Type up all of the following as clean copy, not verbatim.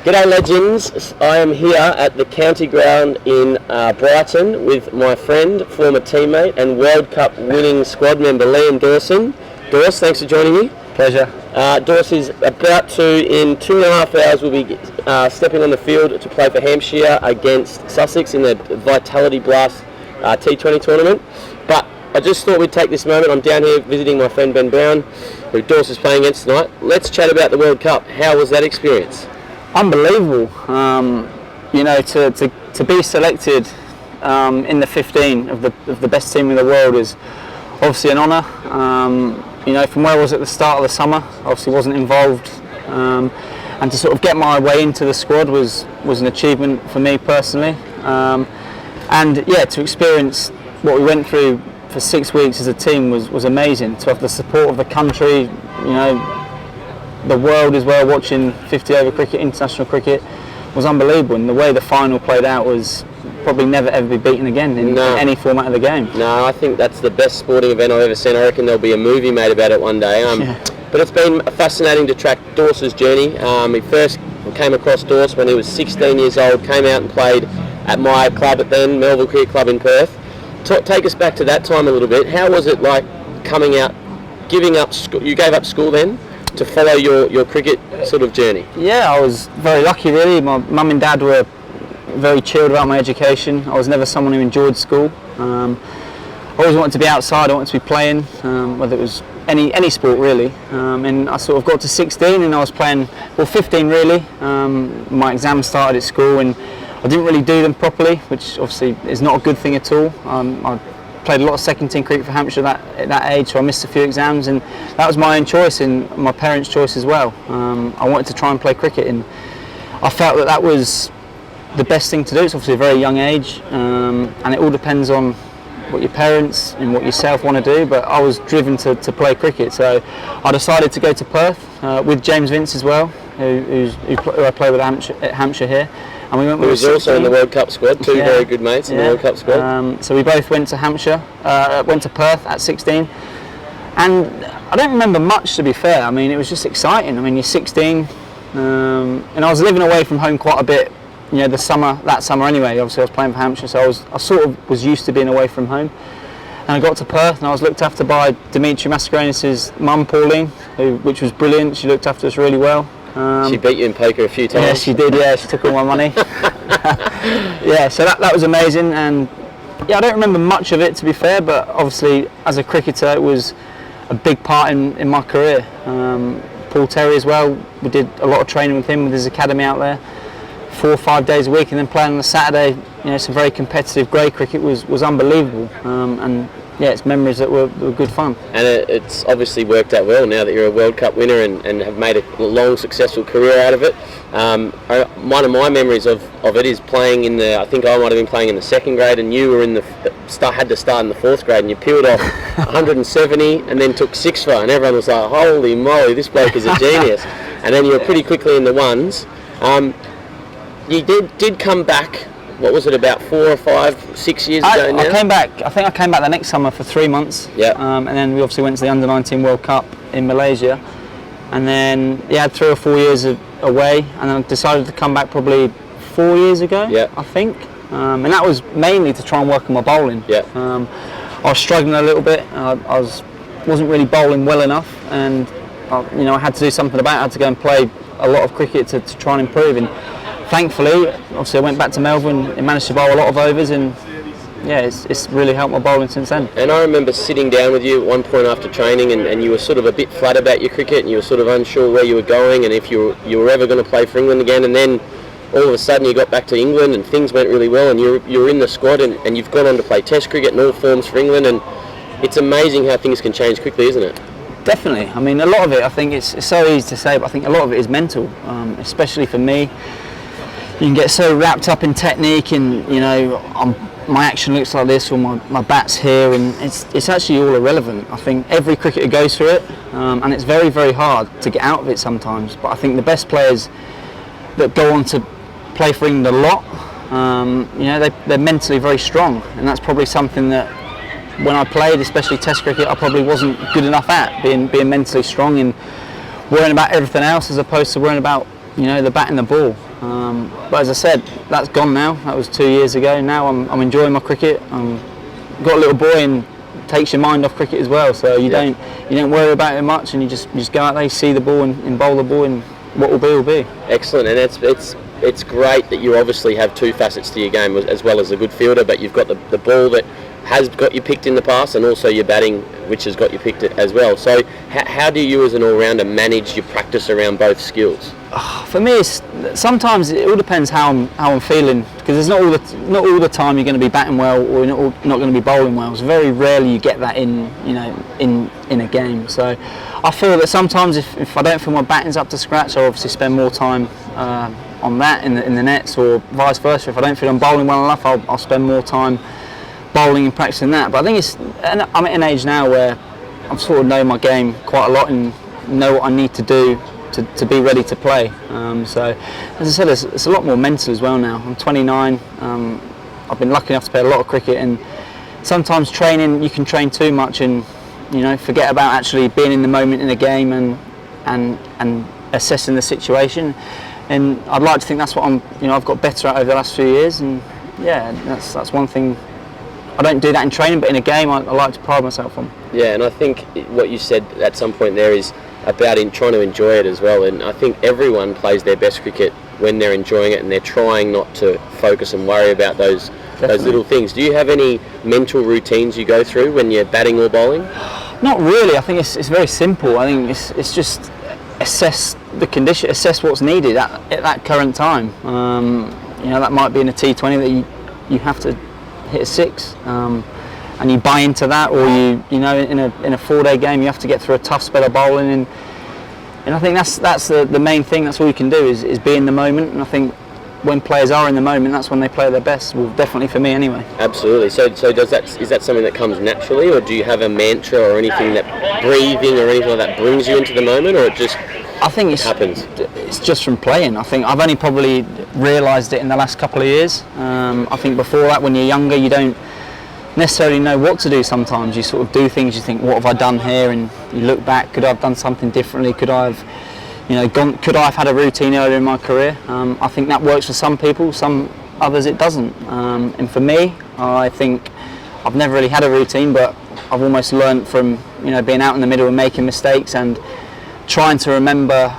G'day legends, I am here at the county ground in Brighton with my friend, former teammate and World Cup winning squad member Liam Dawson. Dawson, thanks for joining me. Pleasure. Dawson is about to, in 2.5 hours, will be stepping on the field to play for Hampshire against Sussex in the Vitality Blast T20 tournament. But I just thought we'd take this moment. I'm down here visiting my friend Ben Brown, who Dawson's playing against tonight. Let's chat about the World Cup. How was that experience? Unbelievable. To be selected in the 15 of the best team in the world is obviously an honour. From where I was at the start of the summer, obviously wasn't involved, and to sort of get my way into the squad was an achievement for me personally. To experience what we went through for 6 weeks as a team was amazing. To have the support of the country, the world as well, watching 50 over cricket, international cricket, was unbelievable. And the way the final played out was probably never ever be beaten again in any format of the game. No, I think that's the best sporting event I've ever seen. I reckon there'll be a movie made about it one day. But it's been fascinating to track Dawson's journey. He first came across Dawson when he was 16 years old, came out and played at my club at then, Melville Cricket Club in Perth. Take us back to that time a little bit. How was it like coming out, giving up school? You gave up school then to follow your cricket sort of journey? Yeah, I was very lucky really. My mum and dad were very chilled about my education. I was never someone who enjoyed school. I always wanted to be outside, I wanted to be playing, whether it was any sport really. And I sort of got to 16 and I was playing, 15 really. My exams started at school and I didn't really do them properly, which obviously is not a good thing at all. I played a lot of second team cricket for Hampshire at that age, so I missed a few exams, and that was my own choice and my parents' choice as well. I wanted to try and play cricket, and I felt that was the best thing to do. It's obviously a very young age, and it all depends on what your parents and what yourself want to do, but I was driven to play cricket, so I decided to go to Perth with James Vince as well, who I play with at Hampshire here. And we went with was also in the World Cup squad, two very good mates in the World Cup squad. So we both went to Hampshire, went to Perth at 16, and I don't remember much, to be fair. I mean, it was just exciting. I mean, you're 16, and I was living away from home quite a bit, that summer anyway. Obviously I was playing for Hampshire, so I sort of was used to being away from home. And I got to Perth and I was looked after by Dimitri Mascarenis' mum, Pauline, which was brilliant. She looked after us really well. She beat you in poker a few times. Yeah, she did. Yeah, she took all my money. So that was amazing, and I don't remember much of it, to be fair. But obviously, as a cricketer, it was a big part in my career. Paul Terry as well. We did a lot of training with him with his academy out there, 4 or 5 days a week, and then playing on a Saturday. Some very competitive grey cricket was unbelievable. It's memories that were good fun. And it's obviously worked out well now that you're a World Cup winner and have made a long, successful career out of it. One of my memories of it is playing I think I might have been playing in the 2nd grade, and you were had to start in the 4th grade, and you peeled off 170 and then took 6 for, and everyone was like, holy moly, this bloke is a genius. And then you were pretty quickly in the ones. You did come back. What was it, about 4 or 5, 6 years ago now? I came back. I think I came back the next summer for 3 months. Yeah. And then we obviously went to the Under-19 World Cup in Malaysia, and then had 3 or 4 years away, and then I decided to come back probably 4 years ago. Yeah. I think, and that was mainly to try and work on my bowling. Yeah. I was struggling a little bit. I wasn't really bowling well enough, and I had to do something about it. I had to go and play a lot of cricket to try and improve. And thankfully, obviously, I went back to Melbourne and managed to bowl a lot of overs, and it's really helped my bowling since then. And I remember sitting down with you at one point after training, and you were sort of a bit flat about your cricket, and you were sort of unsure where you were going and if you were ever going to play for England again. And then all of a sudden you got back to England and things went really well, and you were in the squad, and you've gone on to play Test cricket in all forms for England. And it's amazing how things can change quickly, isn't it? Definitely. I mean, a lot of it, I think it's so easy to say, but I think a lot of it is mental, especially for me. You can get so wrapped up in technique, and my action looks like this, or my bat's here, and it's actually all irrelevant. I think every cricketer goes through it, and it's very, very hard to get out of it sometimes. But I think the best players that go on to play for England a lot, they're mentally very strong, and that's probably something that when I played, especially Test cricket, I probably wasn't good enough at, being mentally strong and worrying about everything else as opposed to worrying about the bat and the ball. But as I said, that's gone now. That was 2 years ago. Now I'm enjoying my cricket. Got a little boy, and takes your mind off cricket as well. So you don't worry about it much, and you just go out there, see the ball, and bowl the ball, and what will be will be. Excellent, and it's great that you obviously have two facets to your game, as well as a good fielder, but you've got the ball that has got you picked in the past, and also your batting, which has got you picked as well. So how do you as an all-rounder manage your practice around both skills? For me, sometimes it all depends how I'm feeling, because there's not all the time you're going to be batting well or not going to be bowling well. So very rarely you get that in a game. So I feel that sometimes if I don't feel my batting's up to scratch, I'll obviously spend more time on that in the nets, or vice versa. If I don't feel I'm bowling well enough, I'll spend more time bowling and practicing that. But I think I'm at an age now where I sort of know my game quite a lot and know what I need to do to be ready to play. So as I said, it's a lot more mental as well now. I'm 29. I've been lucky enough to play a lot of cricket, and sometimes training, you can train too much and forget about actually being in the moment in a game and assessing the situation. And I'd like to think that's what I've got better at over the last few years. And yeah, that's one thing. I don't do that in training, but in a game I like to pride myself on. Yeah, and I think what you said at some point there is about trying to enjoy it as well. And I think everyone plays their best cricket when they're enjoying it, and they're trying not to focus and worry about those little things. Do you have any mental routines you go through when you're batting or bowling? Not really. I think it's very simple. I think it's just assess the condition, assess what's needed at that current time. That might be in a T20 that you have to hit a 6, and you buy into that, or in a 4-day game you have to get through a tough spell of bowling, and I think that's the main thing. That's all you can do is be in the moment, and I think when players are in the moment, that's when they play their best. Well, definitely for me anyway. Absolutely. So is that something that comes naturally, or do you have a mantra or anything, that breathing or anything like that brings you into the moment, or it just happens? It's just from playing. I think I've only probably realised it in the last couple of years. I think before that, when you're younger, you don't necessarily know what to do. Sometimes you sort of do things, you think, what have I done here? And you look back, could I have done something differently? Could I have could I have had a routine earlier in my career? I think that works for some people, some others it doesn't. And for me, I think I've never really had a routine, but I've almost learnt from being out in the middle and making mistakes, and trying to remember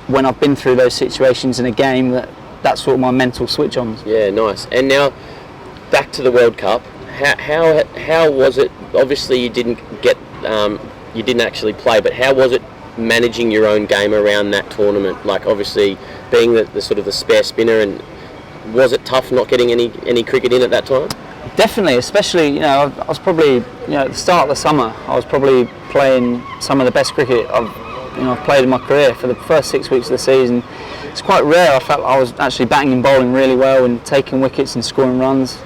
when I've been through those situations in a game, that's sort of my mental switch on. Yeah, nice. And now back to the World Cup. How was it? Obviously you didn't actually play, but how was it managing your own game around that tournament? Like, obviously being the sort of the spare spinner, and was it tough not getting any cricket in at that time? Definitely, especially I was probably at the start of the summer, I was probably playing some of the best cricket I've played in my career. For the first 6 weeks of the season, it's quite rare. I felt I was actually batting and bowling really well and taking wickets and scoring runs,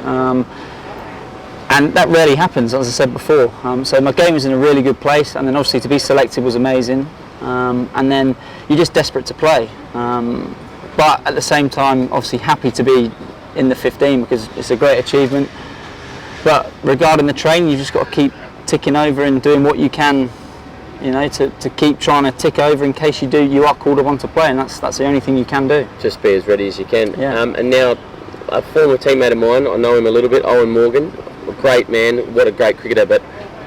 and that rarely happens, as I said before. So my game was in a really good place, and then obviously to be selected was amazing, and then you're just desperate to play, but at the same time obviously happy to be in the 15 because it's a great achievement. But regarding the training, you've just got to keep ticking over and doing what you can, to keep trying to tick over in case you are called upon to play, and that's the only thing you can do. Just be as ready as you can. Yeah. And now, a former teammate of mine, I know him a little bit, Owen Morgan, a great man, what a great cricketer, but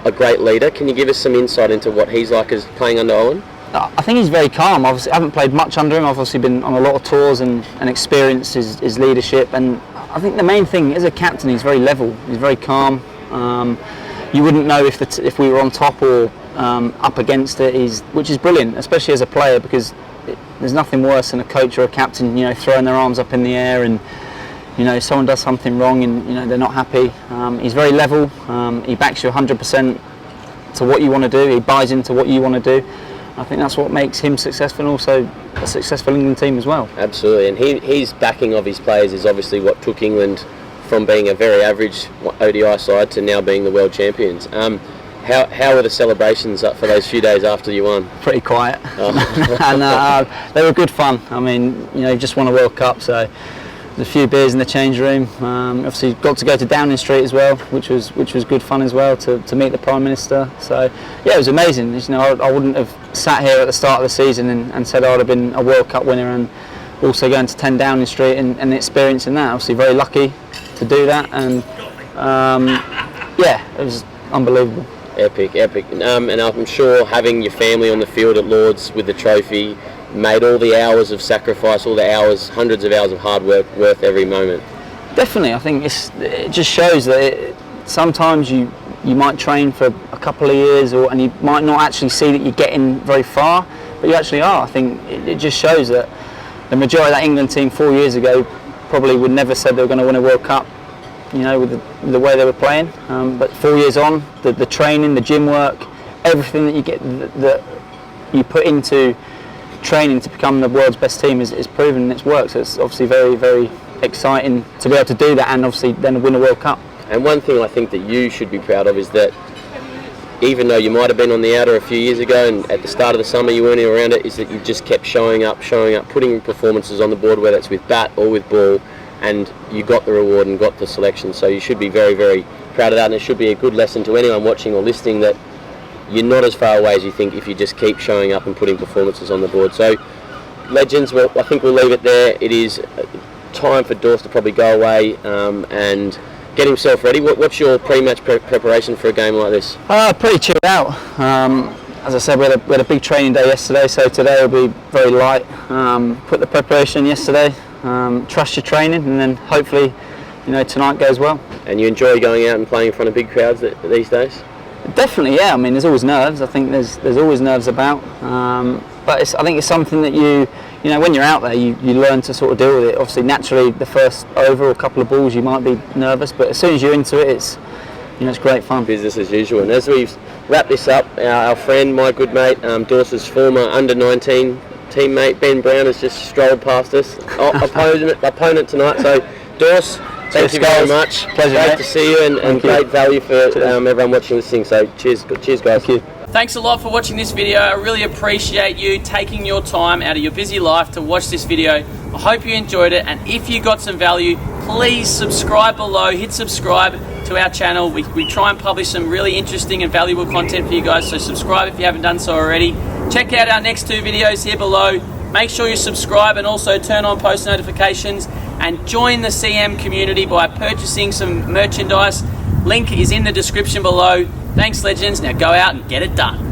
a great leader. Can you give us some insight into what he's like as playing under Owen? I think he's very calm. Obviously, I haven't played much under him. I've obviously been on a lot of tours and experienced his leadership, and I think the main thing, as a captain, he's very level, he's very calm. You wouldn't know if we were on top or up against it, which is brilliant, especially as a player, because there's nothing worse than a coach or a captain throwing their arms up in the air, and someone does something wrong and they're not happy. He's very level. He backs you 100% to what you want to do. He buys into what you want to do. I think that's what makes him successful, and also a successful England team as well. Absolutely, and his backing of his players is obviously what took England from being a very average ODI side to now being the world champions. How were the celebrations for those few days after you won? Pretty quiet, and they were good fun. I mean, just won a World Cup, so there's a few beers in the change room. Obviously, got to go to Downing Street as well, which was good fun as well, to meet the Prime Minister. So yeah, it was amazing. I wouldn't have sat here at the start of the season and said I would have been a World Cup winner, and also going to 10 Downing Street and experiencing that. Obviously very lucky to do that, and yeah, it was unbelievable. Epic. And I'm sure having your family on the field at Lord's with the trophy made all the hours of sacrifice, all the hours, hundreds of hours of hard work worth every moment. Definitely, I think it just shows that sometimes you might train for a couple of years, and you might not actually see that you're getting very far, but you actually are. I think it just shows that the majority of that England team 4 years ago probably would never said they were going to win a World Cup, you know, with the way they were playing. But 4 years on, the training, the gym work, everything that you get, that you put into training to become the world's best team is proven its work. So it's obviously very, very exciting to be able to do that, and obviously then win a World Cup. And one thing I think that you should be proud of is that even though you might have been on the outer a few years ago and at the start of the summer you weren't around it, is that you just kept showing up, putting performances on the board, whether it's with bat or with ball, and you got the reward and got the selection. So you should be very, very proud of that, and it should be a good lesson to anyone watching or listening that you're not as far away as you think if you just keep showing up and putting performances on the board. So, legends, well, I think we'll leave it there. It is time for Dawson to probably go away and get himself ready. What's your pre-match preparation for a game like this? Pretty chilled out. As I said, we had a big training day yesterday, so today will be very light. Put the preparation yesterday, trust your training, and then hopefully, you know, tonight goes well. And you enjoy going out and playing in front of big crowds these days? Definitely, yeah. I mean, there's always nerves. I think there's always nerves about, but I think it's something that you know, when you're out there, you learn to sort of deal with it. Obviously, naturally, the first over or couple of balls, you might be nervous, but as soon as you're into it, it's great fun. Business as usual. And as we wrap this up, our friend, my good mate, Dawson's former under-19 teammate Ben Brown has just strolled past us, opponent tonight. So, Dawson, thank you very much. Pleasure, great mate. to see you, and great value for everyone watching this thing. So cheers guys. Thank you. Thanks a lot for watching this video. I really appreciate you taking your time out of your busy life to watch this video. I hope you enjoyed it, and if you got some value, please subscribe below. Hit subscribe to our channel. We try and publish some really interesting and valuable content for you guys, so subscribe if you haven't done so already. Check out our next 2 videos here below. Make sure you subscribe and also turn on post notifications, and join the CM community by purchasing some merchandise. Link is in the description below. Thanks, legends. Now go out and get it done.